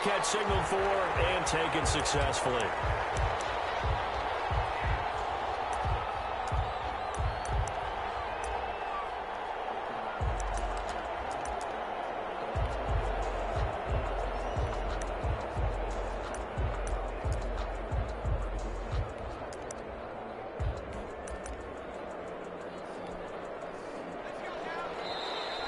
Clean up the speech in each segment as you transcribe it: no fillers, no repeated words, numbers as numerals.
Catch signaled for and taken successfully.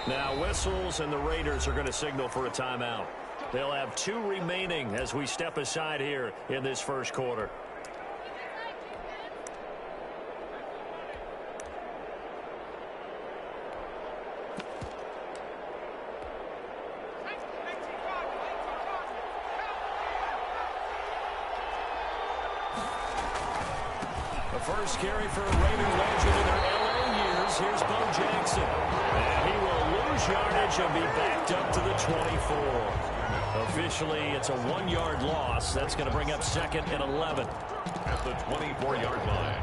Now whistles, and the Raiders are going to signal for a timeout. They'll have 2 remaining as we step aside here in this first quarter. The first carry for a Raider legend in their LA years. Here's Bo Jackson. And he will lose yardage and be backed up to the 24. Officially, it's a 1-yard loss. That's going to bring up 2nd and 11. At the 24-yard line.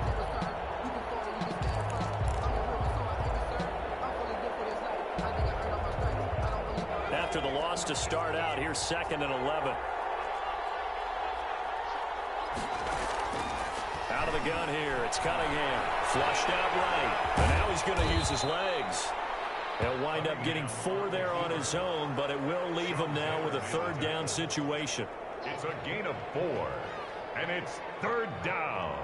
After the loss to start out, here's 2nd and 11. Out of the gun here, it's Cunningham. Flushed out right. And now he's going to use his legs. He'll wind up getting 4 there on his own, but it will leave him now with a 3rd down situation. It's a gain of 4, and it's 3rd down.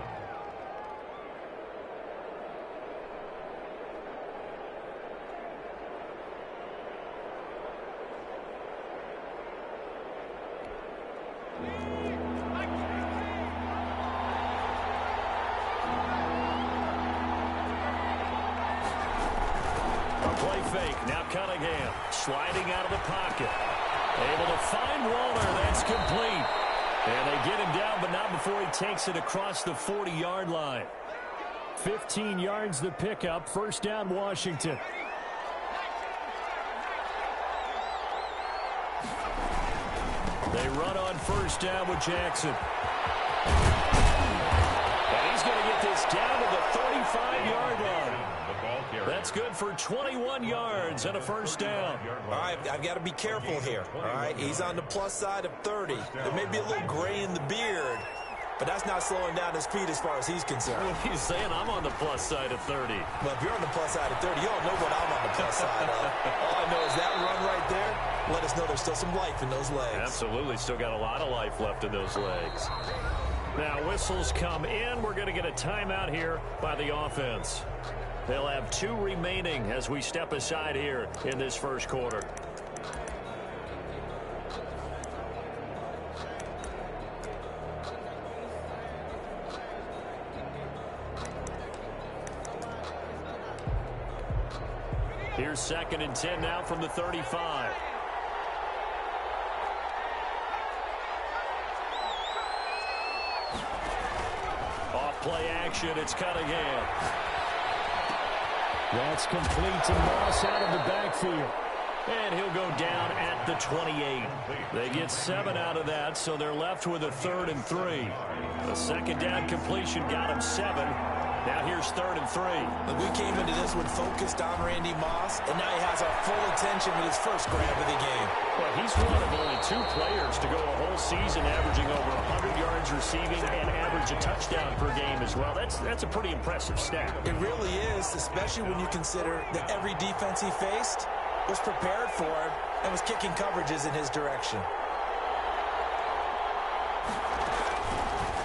Play fake. Now Cunningham sliding out of the pocket. Able to find Waller. That's complete. And they get him down, but not before he takes it across the 40-yard line. 15 yards the pickup. 1st down, Washington. They run on 1st down with Jackson. And he's going to get this down to the 35-yard line. That's good for 21 yards and a 1st down. All right, I've got to be careful here. All right, he's on the plus side of 30. There may be a little gray in the beard, but that's not slowing down his speed as far as he's concerned. Well, he's saying I'm on the plus side of 30. Well, if you're on the plus side of 30, you don't know what I'm on the plus side of. All I know is that run right there, let us know there's still some life in those legs. Absolutely, still got a lot of life left in those legs. Now whistles come in. We're going to get a timeout here by the offense. They'll have 2 remaining as we step aside here in this first quarter. Here's 2nd and 10 now from the 35. Off play action, it's Cunningham. That's complete to Moss out of the backfield. And he'll go down at the 28. They get 7 out of that, so they're left with a 3rd and 3. The 2nd down completion got him 7. Now here's 3rd and 3. We came into this one focused on Randy Moss, and now he has our full attention with his first grab of the game. Well, he's one of only 2 players to go a whole season averaging over 100 yards receiving and average a touchdown per game as well. That's a pretty impressive stat. It really is, especially when you consider that every defense he faced was prepared for him and was kicking coverages in his direction.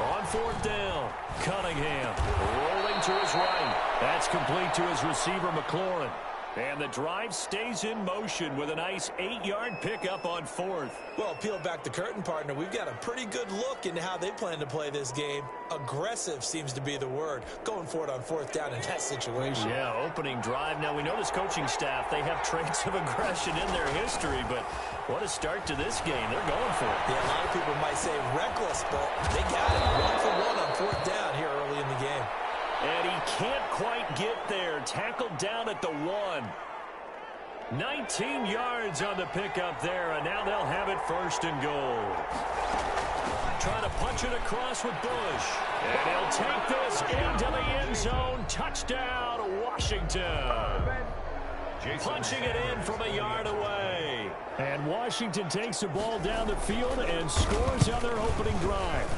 On 4th down, Cunningham rolling to his right. That's complete to his receiver, McLaurin. And the drive stays in motion with a nice 8-yard pickup on 4th. Well, peel back the curtain, partner. We've got a pretty good look into how they plan to play this game. Aggressive seems to be the word. Going for it on 4th down in that situation. Yeah, opening drive. Now, we know this coaching staff, they have traits of aggression in their history, but what a start to this game. They're going for it. Yeah, a lot of people might say reckless, but they got it. 1 for 1 on 4th down here early in the game. And he can't quite get there. Tackled down at the 1. 19 yards on the pickup there, and now they'll have it 1st and goal. Trying to punch it across with Bush. And he'll take this into the end zone. Touchdown, Washington. punching it in from a yard away. And Washington takes the ball down the field and scores on their opening drive.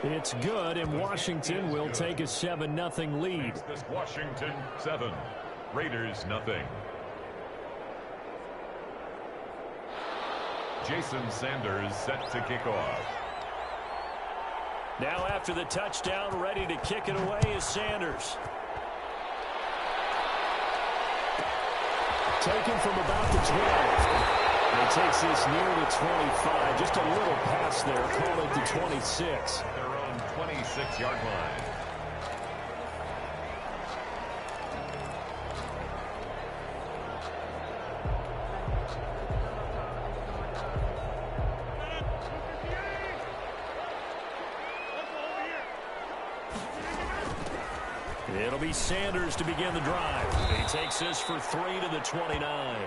It's good, and Washington will take a 7-0 lead. This Washington 7, Raiders 0. Jason Sanders set to kick off. Now after the touchdown, ready to kick it away is Sanders. Taken from about the 12. And takes this near the 25. Just a little pass there. Call it the 26. Their own 26-yard line. It'll be Sanders to begin the drive. He takes this for 3 to the 29.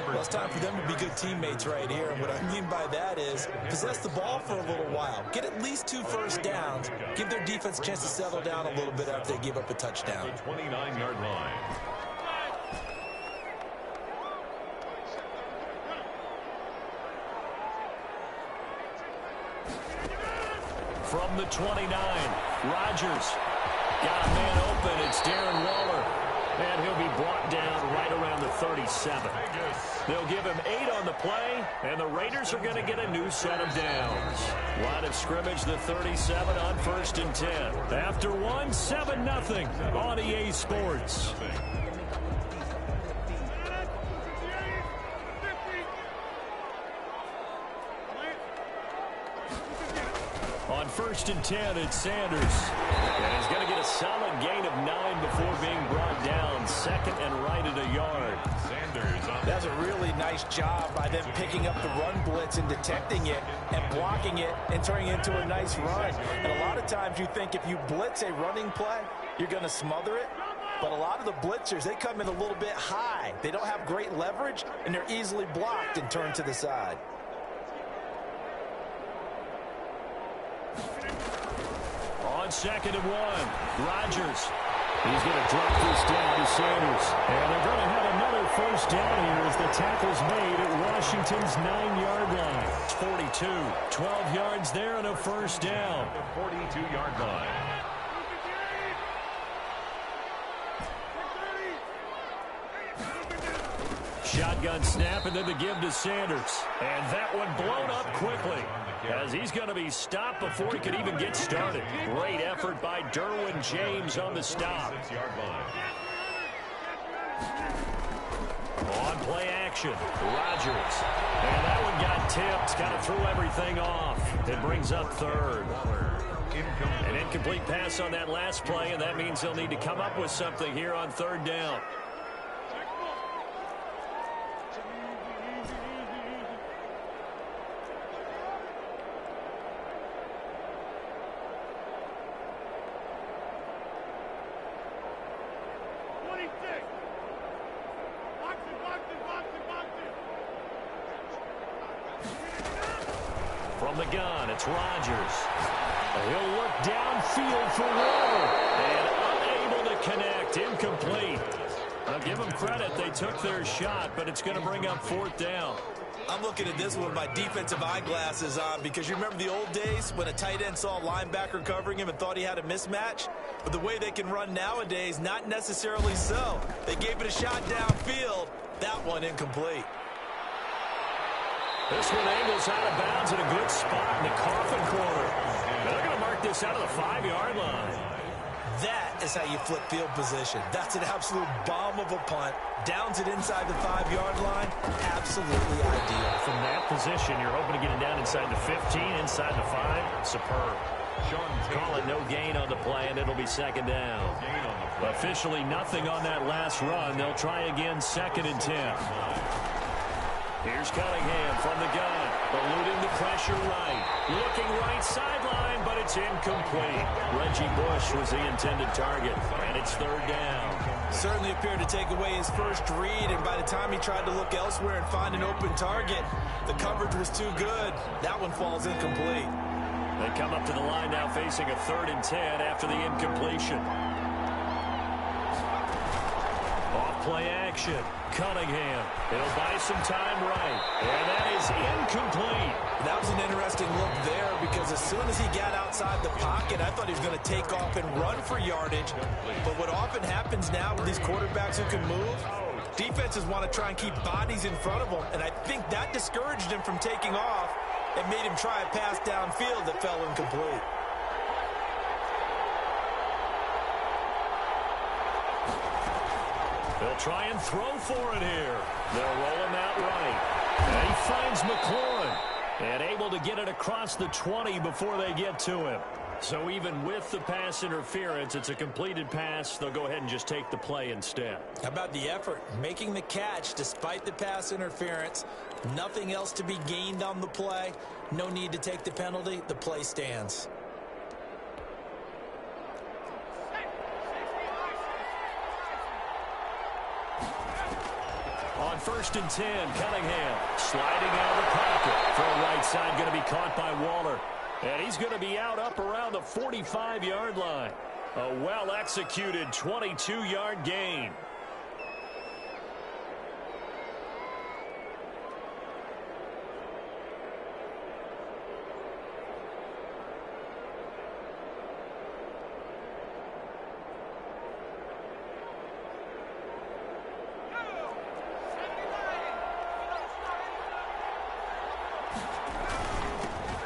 Well, it's time for them to be good teammates right here. And what I mean by that is possess the ball for a little while. Get at least 2 first downs. Give their defense a chance to settle down a little bit after they give up a touchdown. The 29-yard line. From the 29, Rodgers. Got a man open. It's Darren Waller. And he'll be brought down right around the 37. They'll give him 8 on the play, and the Raiders are going to get a new set of downs. Line of scrimmage, the 37 on 1st and 10. After 1, 7-0 on EA Sports. On 1st and 10, it's Sanders. And he's going to get a solid gain of 9 before being brought down. 2nd and right at a yard. Sanders on. That's a really nice job by them picking up the run blitz and detecting it and blocking it and turning it into a nice run. And a lot of times you think if you blitz a running play, you're going to smother it. But a lot of the blitzers, they come in a little bit high. They don't have great leverage, and they're easily blocked and turned to the side. On 2nd and 1, Rodgers. He's going to drop this down to Sanders. And they're going to have another first down here as the tackle's made at Washington's 9-yard line. It's 42. 12 yards there and a first down. The 42-yard line. Shotgun snap and then the give to Sanders. And that one blown up quickly as he's going to be stopped before he could even get started. Great effort by Derwin James on the stop. On play action, Rodgers. And that one got tipped, kind of threw everything off. It brings up 3rd. An incomplete pass on that last play, and that means they'll need to come up with something here on 3rd down. From the gun, it's Rodgers. He'll look downfield for Waller. And unable to connect. Incomplete. Now give them credit. They took their shot, but it's going to bring up 4th down. I'm looking at this one with my defensive eyeglasses on because you remember the old days when a tight end saw a linebacker covering him and thought he had a mismatch? But the way they can run nowadays, not necessarily so. They gave it a shot downfield. That one incomplete. This one angles out of bounds in a good spot in the coffin corner. They're going to mark this out of the 5-yard line. That is how you flip field position. That's an absolute bomb of a punt. Downs it inside the 5-yard line. Absolutely ideal. From that position, you're hoping to get it down inside the 15, inside the 5. Superb. Call it no gain on the play, and it'll be 2nd down. Officially nothing on that last run. They'll try again 2nd and 10. Here's Cunningham from the gun, eluding the pressure right. Looking right sideline, but it's incomplete. Reggie Bush was the intended target, and it's 3rd down. Certainly appeared to take away his first read, and by the time he tried to look elsewhere and find an open target, the coverage was too good. That one falls incomplete. They come up to the line now facing a 3rd and 10 after the incompletion. Off play action. Cunningham. It'll buy some time right. And that is incomplete. That was an interesting look there because as soon as he got outside the pocket, I thought he was going to take off and run for yardage. But what often happens now with these quarterbacks who can move, defenses want to try and keep bodies in front of them. And I think that discouraged him from taking off and made him try a pass downfield that fell incomplete. They'll try and throw for it here. They'll roll him out right. And he finds McLaurin. And able to get it across the 20 before they get to him. So even with the pass interference, it's a completed pass. They'll go ahead and just take the play instead. How about the effort? Making the catch despite the pass interference. Nothing else to be gained on the play. No need to take the penalty. The play stands. On 1st and 10, Cunningham sliding out of the pocket. From right side, going to be caught by Waller. And he's going to be out up around the 45-yard line. A well-executed 22-yard gain.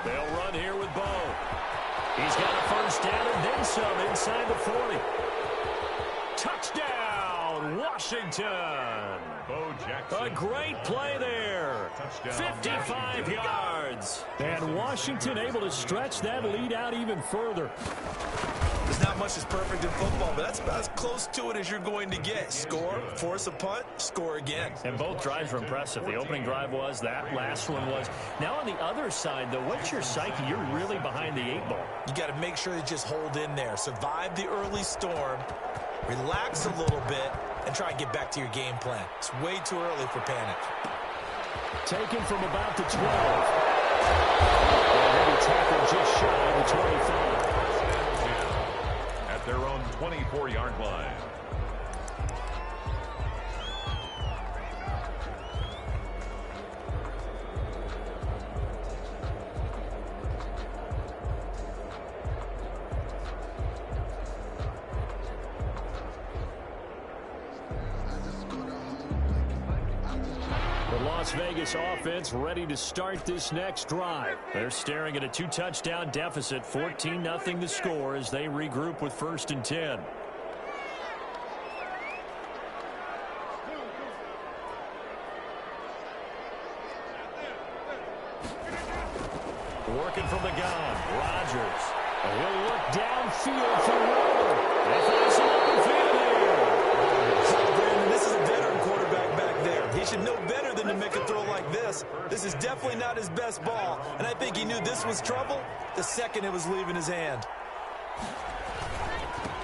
They'll run here with Bo. He's got a first down and then some inside the 40. Touchdown, Washington. Bo Jackson. A great play there. Touchdown. 55 yards. And Washington able to stretch that lead out even further. There's not much that's perfect in football, but that's about as close to it as you're going to get. Score, force a punt, score again. And both drives were impressive. The opening drive was, that last one was. Now on the other side, though, what's your psyche? You're really behind the 8 ball. You got to make sure you just hold in there. Survive the early storm, relax a little bit, and try and get back to your game plan. It's way too early for panic. Taken from about the 12. And he'll be tackled just shy of the 25. At their own 24-yard line. The Las Vegas offense ready to start this next drive. They're staring at a 2-touchdown deficit, 14-0 the score as they regroup with 1st and 10. Working from the gun, Rodgers. He'll look downfield for Waller. They find some open field here. Brandon, this is a veteran quarterback back there. He should know better than to make a throw like this. This is definitely not his best ball, and I think he knew this was trouble the second it was leaving his hand.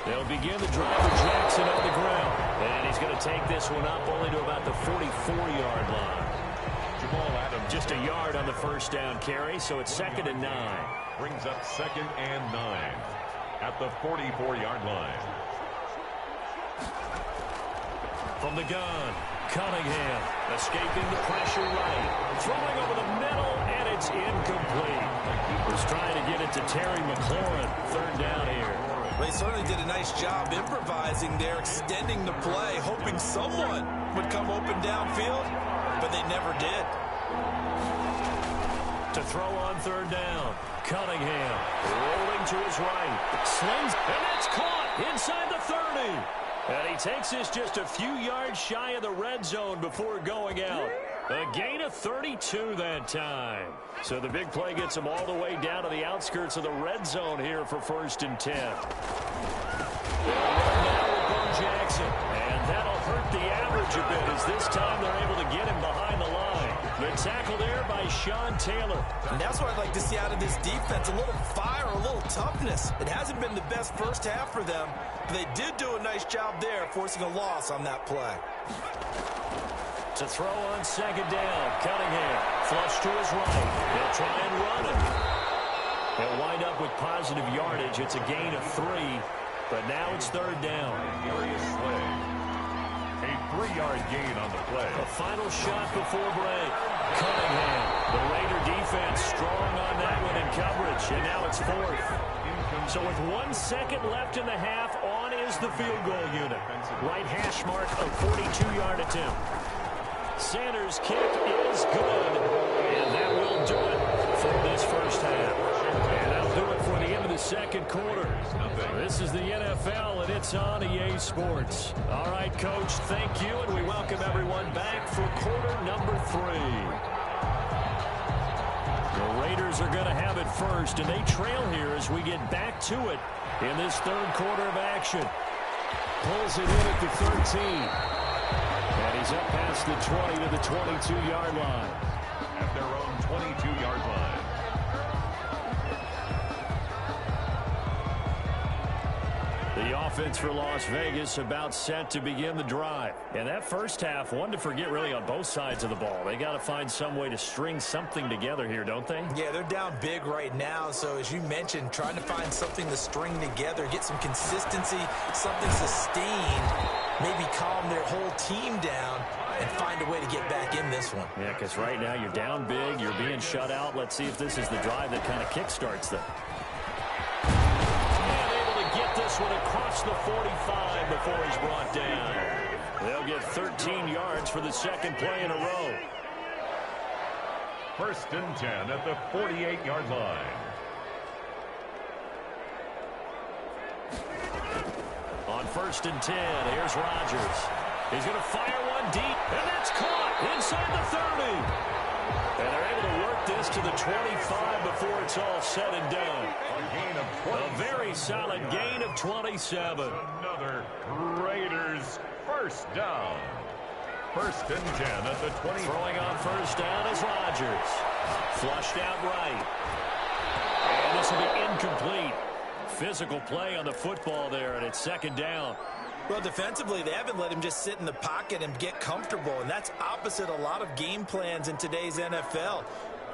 They'll begin the drive with Jackson on the ground. And he's going to take this one up only to about the 44-yard line. Jamal Adams. Just a yard on the first down carry, so it's 2nd and 9. Brings up 2nd and 9 at the 44-yard line. From the gun, Cunningham escaping the pressure right. Throwing over the middle, and it's incomplete. Was trying to get it to Terry McLaurin. 3rd down here. They certainly did a nice job improvising there, extending the play, hoping someone would come open downfield, but they never did. To throw on 3rd down, Cunningham rolling to his right. Slings, and it's caught inside the 30. And he takes this just a few yards shy of the red zone before going out. A gain of 32 that time. So the big play gets him all the way down to the outskirts of the red zone here for 1st and 10. Now with Bo Jackson. And that'll hurt the average a bit as this time they're able to get him behind the line. The tackle there by Sean Taylor. And that's what I'd like to see out of this defense, a little fire, a little toughness. It hasn't been the best first half for them, but they did do a nice job there, forcing a loss on that play. To throw on 2nd down, Cunningham flush to his right. They'll try and run it. They'll wind up with positive yardage. It's a gain of 3, but now it's 3rd down. Darius Slay. A 3-yard gain on the play. The final shot before break. Cunningham. The Raider defense strong on that one in coverage, and now it's 4th. So with 1 second left in the half, on is the field goal unit. Right hash mark of 42-yard attempt. Sanders' kick is good, and that will do it for this first half. And that'll do it for the end of the second quarter. This is the NFL, and it's on EA Sports. All right, Coach, thank you, and we welcome everyone back for quarter number 3. The Raiders are going to have it first, and they trail here as we get back to it in this third quarter of action. Pulls it in at the 13. And he's up past the 20 to the 22-yard line. At their own 22-yard line. The offense for Las Vegas about set to begin the drive. And that first half, one to forget really on both sides of the ball. They got to find some way to string something together here, don't they? Yeah, they're down big right now. So as you mentioned, trying to find something to string together, get some consistency, something sustained, maybe calm their whole team down and find a way to get back in this one. Yeah, because right now you're down big, you're being shut out. Let's see if this is the drive that kind of kickstarts them. Get this one across the 45 before he's brought down. They'll get 13 yards for the second play in a row. 1st and 10 at the 48-yard line. On 1st and 10, here's Rodgers. He's going to fire one deep, and that's caught inside the 30. And they're able to work this to the 25 before it's all said and done. A very solid gain of 27. Another Raiders first down. 1st and 10 at the 20. Throwing on first down is Rodgers. Flushed out right. And this will be incomplete. Physical play on the football there, and it's second down. Well, defensively, they haven't let him just sit in the pocket and get comfortable, and that's opposite a lot of game plans in today's NFL.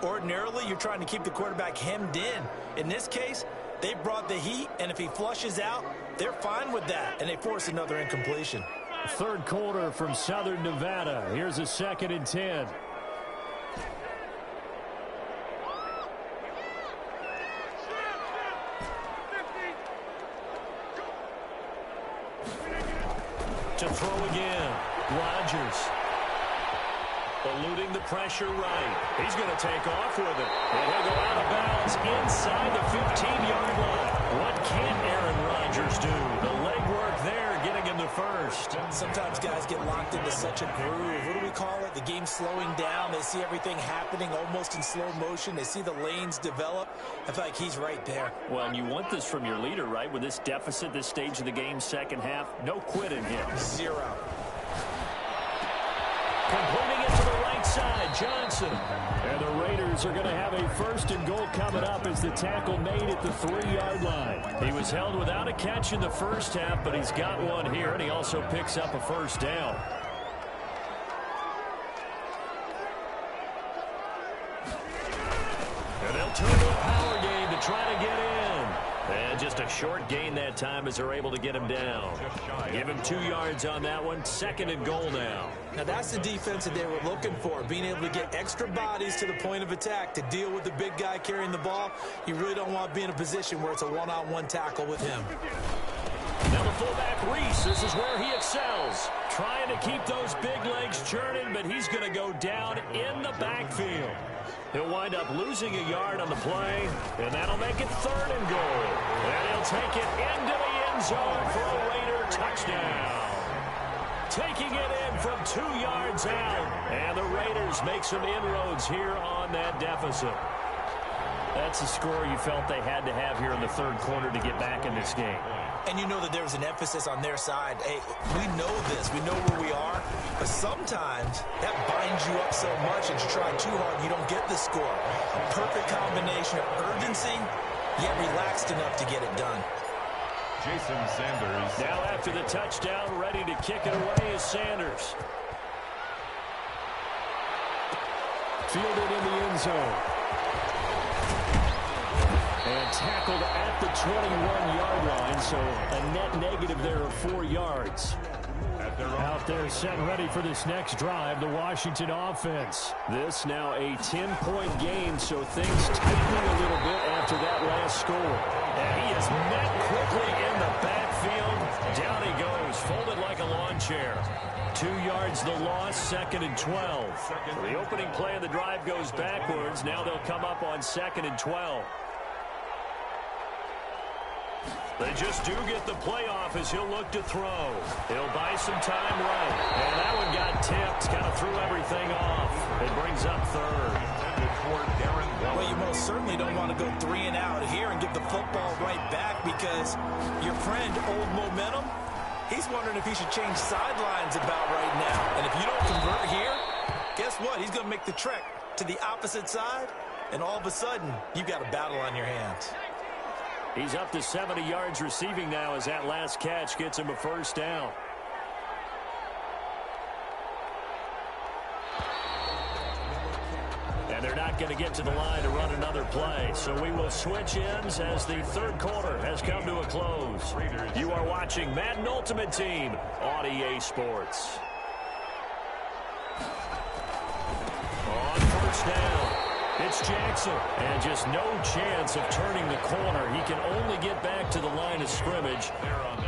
Ordinarily, you're trying to keep the quarterback hemmed in. In this case, they brought the heat, and if he flushes out, they're fine with that, and they force another incompletion. Third quarter from Southern Nevada. Here's a 2nd and 10. To throw again. Rodgers. Eluding the pressure right. He's going to take off with it. And he'll go out of bounds inside the 15-yard line. What can Aaron Rodgers do? The legwork there, getting him the first. Sometimes guys get locked into such a groove. What do we call it? The game's slowing down. They see everything happening almost in slow motion. They see the lanes develop. I feel like he's right there. Well, and you want this from your leader, right? With this deficit, this stage of the game, second half, no quit in him. 0. Completing it to the right side, Johnson. And the Raiders are going to have a 1st and goal coming up as the tackle made at the 3-yard line. He was held without a catch in the first half, but he's got one here, and he also picks up a first down. And they'll turn to a power game to try to get in. And just a short gain that time as they're able to get him down. Give him 2 yards on that one. 2nd and goal now. Now that's the defense that they were looking for, being able to get extra bodies to the point of attack to deal with the big guy carrying the ball. You really don't want to be in a position where it's a one-on-one tackle with him. Now the fullback, Reese, this is where he excels. Trying to keep those big legs churning, but he's going to go down in the backfield. He'll wind up losing a yard on the play, and that'll make it 3rd and goal. And he'll take it into the end zone for a Raider touchdown. Taking it in from 2 yards out, and the Raiders make some inroads here on that deficit. That's a score you felt they had to have here in the third quarter to get back in this game. And you know that there was an emphasis on their side. Hey, we know this. We know where we are. But sometimes that binds you up so much and you try too hard, you don't get the score. A perfect combination of urgency, yet relaxed enough to get it done. Jason Sanders. Now after the touchdown, ready to kick it away is Sanders. Fielded in the end zone. And tackled at the 21-yard line, so a net negative there of 4 yards. Out there set and ready for this next drive, the Washington offense. This now a 10-point game, so things tightening a little bit after that last score. And he is met quickly in the backfield. Down he goes, folded like a lawn chair. 2 yards the loss, 2nd and 12. The opening play of the drive goes backwards. Now they'll come up on 2nd and 12. They just do get the playoff as he'll look to throw. He'll buy some time right. And that one got tipped, kind of threw everything off. It brings up 3rd. Well, you most certainly don't want to go 3 and out here and give the football right back because your friend, Old Momentum, he's wondering if he should change sidelines about right now. And if you don't convert here, guess what? He's going to make the trek to the opposite side, and all of a sudden, you've got a battle on your hands. He's up to 70 yards receiving now as that last catch gets him a 1st down. And they're not going to get to the line to run another play. So we will switch ends as the 3rd quarter has come to a close. You are watching Madden Ultimate Team on EA Sports. On 1st down. It's Jackson, and just no chance of turning the corner. He can only get back to the line of scrimmage.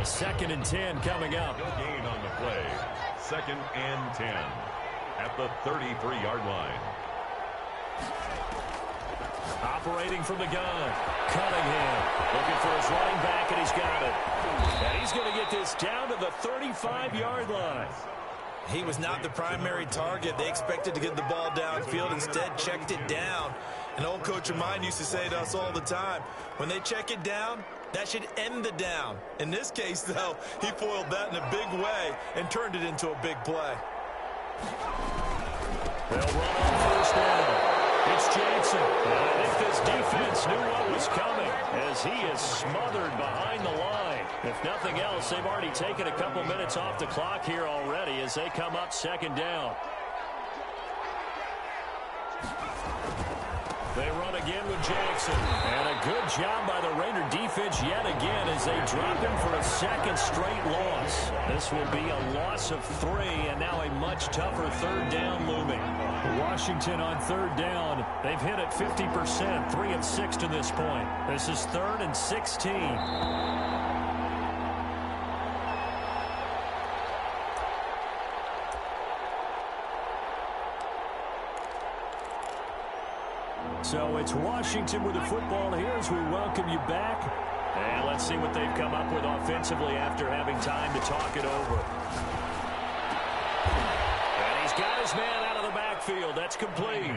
2nd and 10 coming up. No gain on the play. 2nd and 10 at the 33-yard line. Operating from the gun, Cunningham looking for his running back, and he's got it. And he's going to get this down to the 35-yard line. He was not the primary target. They expected to get the ball downfield, instead checked it down. An old coach of mine used to say to us all the time, when they check it down, that should end the down. In this case, though, he foiled that in a big way and turned it into a big play. They'll run on 1st down. It's Jackson. And I think this defense knew what was coming as he is smothered behind the line. If nothing else, they've already taken a couple minutes off the clock here already as they come up 2nd down. They run again with Jackson. And a good job by the Raider defense yet again as they drop him for a 2nd straight loss. This will be a loss of 3 and now a much tougher 3rd down looming. Washington on 3rd down. They've hit it 50%, 3 of 6 to this point. This is 3rd and 16. So it's Washington with the football here as we welcome you back. And let's see what they've come up with offensively after having time to talk it over. And he's got his man out of the backfield. That's complete.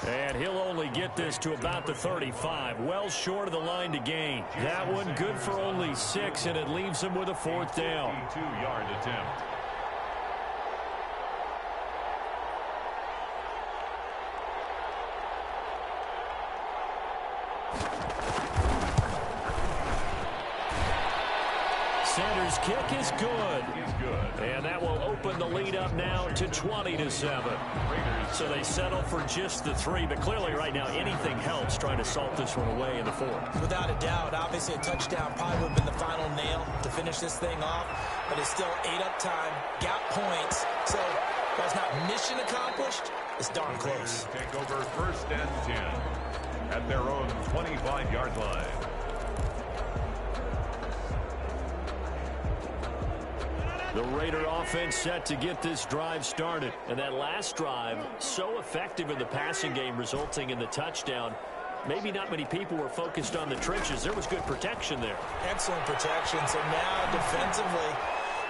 And he'll only get this to about the 35. Well short of the line to gain. That one good for only 6, and it leaves him with a 4th down. 2-yard attempt. Sanders' kick is good. And that will open the lead up now to 20-7. So they settle for just the 3, but clearly right now anything helps trying to salt this one away in the 4th. Without a doubt, obviously a touchdown probably would have been the final nail to finish this thing off, but it's still 8 up time, got points, so that's not mission accomplished. It's darn close. Take over 1st and 10 at their own 25-yard line. The Raider offense set to get this drive started. And that last drive, so effective in the passing game, resulting in the touchdown. Maybe not many people were focused on the trenches. There was good protection there. Excellent protection. So now defensively,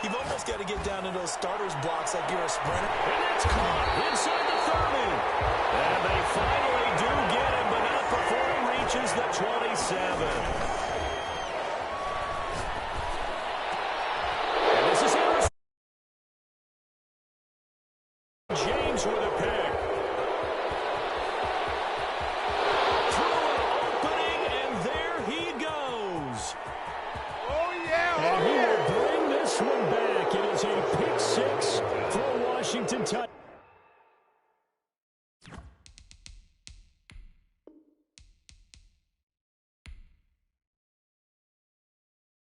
you've almost got to get down to those starters blocks like you're a sprinter. And that's caught inside the 30. And they finally do get him, but not before he reaches the 27. James with a pick. Through an opening, and there he goes. Oh, yeah! And he will bring this one back. It is a pick 6 for a Washington touchdown.